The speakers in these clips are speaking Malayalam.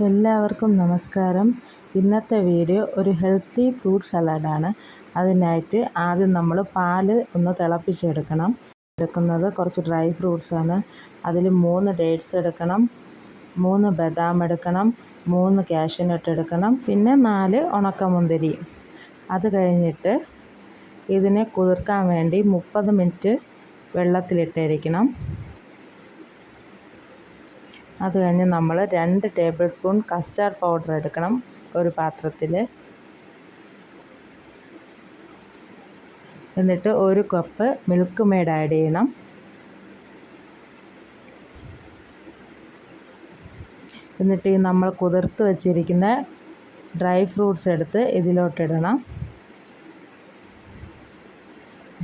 എല്ലാവർക്കും നമസ്കാരം. ഇന്നത്തെ വീഡിയോ ഒരു ഹെൽത്തി ഫ്രൂട്ട് സലാഡാണ്. അതിനായിട്ട് ആദ്യം നമ്മൾ പാല് ഒന്ന് തിളപ്പിച്ചെടുക്കണം. എടുക്കുന്നത് കുറച്ച് ഡ്രൈ ഫ്രൂട്ട്സാണ്. അതിൽ 3 ഡേറ്റ്സ് എടുക്കണം, 3 ബദാം എടുക്കണം, 3 കാഷ്യൂനട്ട് എടുക്കണം, പിന്നെ 4 ഉണക്കമുന്തിരി. അത് കഴിഞ്ഞിട്ട് ഇതിനെ കുതിർക്കാൻ വേണ്ടി 30 മിനിറ്റ് വെള്ളത്തിലിട്ടിരിക്കണം. അത് കഴിഞ്ഞ് നമ്മൾ 2 ടേബിൾ സ്പൂൺ കസ്റ്റാർഡ് പൗഡർ എടുക്കണം ഒരു പാത്രത്തിൽ. എന്നിട്ട് 1 കപ്പ് മിൽക്ക് മെയ്ഡ് ആഡ് ചെയ്യണം. എന്നിട്ട് ഈ നമ്മൾ കുതിർത്ത് വെച്ചിരിക്കുന്ന ഡ്രൈ ഫ്രൂട്ട്സ് എടുത്ത് ഇതിലോട്ടിടണം.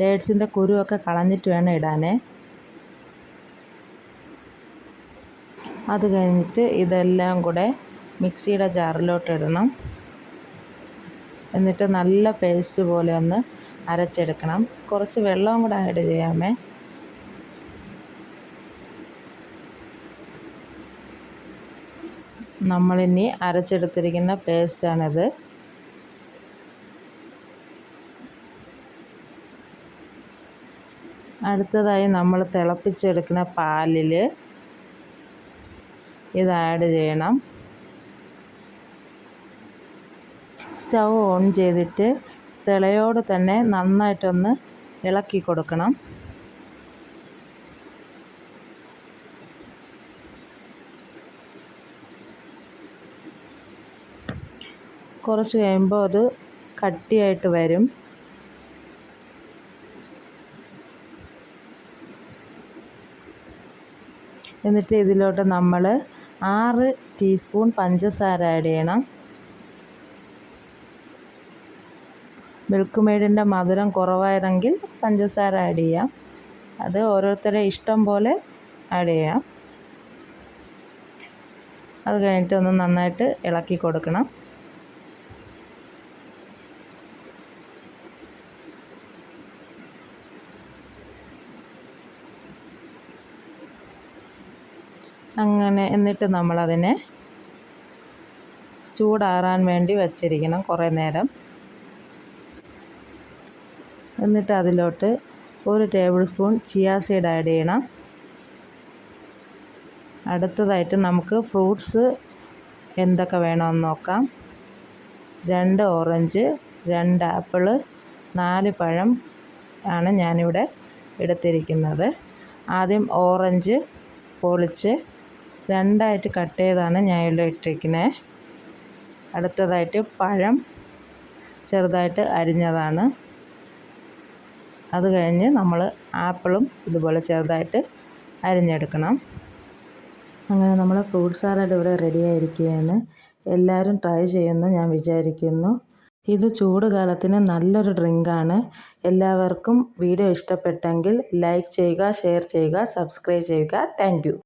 ഡേറ്റ്സിൻ്റെ കുരുവൊക്കെ കളഞ്ഞിട്ട് വേണം ഇടാനേ. അത് കഴിഞ്ഞിട്ട് ഇതെല്ലാം കൂടെ മിക്സിയുടെ ജാറിലോട്ട് ഇടണം. എന്നിട്ട് നല്ല പേസ്റ്റ് പോലെ ഒന്ന് അരച്ചെടുക്കണം. കുറച്ച് വെള്ളവും കൂടെ ആഡ് ചെയ്യാമേ. നമ്മളിനി അരച്ചെടുത്തിരിക്കുന്ന പേസ്റ്റാണിത്. അടുത്തതായി നമ്മൾ തിളപ്പിച്ചെടുക്കുന്ന പാലിൽ ഇത് ആഡ് ചെയ്യണം. സ്റ്റൗ ഓൺ ചെയ്തിട്ട് തിളയോടെ തന്നെ നന്നായിട്ടൊന്ന് ഇളക്കി കൊടുക്കണം. കുറച്ച് കഴിയുമ്പോൾ അത് കട്ടിയായിട്ട് വരും. എന്നിട്ട് ഇതിലോട്ട് നമ്മൾ 6 ടീസ്പൂൺ പഞ്ചസാര ആഡ് ചെയ്യണം. മിൽക്ക് മെയ്ഡിൻ്റെ മധുരം കുറവായതെങ്കിൽ പഞ്ചസാര ആഡ് ചെയ്യാം. അത് ഓരോരുത്തരുടെ ഇഷ്ടം പോലെ ആഡ് ചെയ്യാം. അത് കഴിഞ്ഞിട്ട് ഒന്ന് നന്നായിട്ട് ഇളക്കി കൊടുക്കണം. അങ്ങനെ എന്നിട്ട് നമ്മളതിനെ ചൂടാറാൻ വേണ്ടി വച്ചിരിക്കണം കുറേ നേരം. എന്നിട്ട് അതിലോട്ട് 1 table spoon chia seed add ചെയ്യണം. അടുത്തതായിട്ട് നമുക്ക് ഫ്രൂട്ട്സ് എന്തൊക്കെ വേണമെന്ന് നോക്കാം. 2 ഓറഞ്ച്, 2 ആപ്പിള്, 4 പഴം ആണ് ഞാനിവിടെ എടുത്തിരിക്കുന്നത്. ആദ്യം ഓറഞ്ച് പൊളിച്ച് 2ആയിട്ട് കട്ട് ചെയ്താണ് ഞാൻ ഇവിടെ ഇട്ടിരിക്കുന്നത്. അടുത്തതായിട്ട് പഴം ചെറുതായിട്ട് അരിഞ്ഞതാണ്. അത് കഴിഞ്ഞ് നമ്മൾ ആപ്പിളും ഇതുപോലെ ചെറുതായിട്ട് അരിഞ്ഞെടുക്കണം. അങ്ങനെ നമ്മൾ ഫ്രൂട്ട് സാലഡ് ഇവിടെ റെഡി ആയിരിക്കുകയാണ്. എല്ലാവരും ട്രൈ ചെയ്യുമെന്ന് ഞാൻ വിചാരിക്കുന്നു. ഇത് ചൂട് കാലത്തിന് നല്ലൊരു ഡ്രിങ്കാണ്. എല്ലാവർക്കും വീഡിയോ ഇഷ്ടപ്പെട്ടെങ്കിൽ ലൈക്ക് ചെയ്യുക, ഷെയർ ചെയ്യുക, സബ്സ്ക്രൈബ് ചെയ്യുക. Thank you.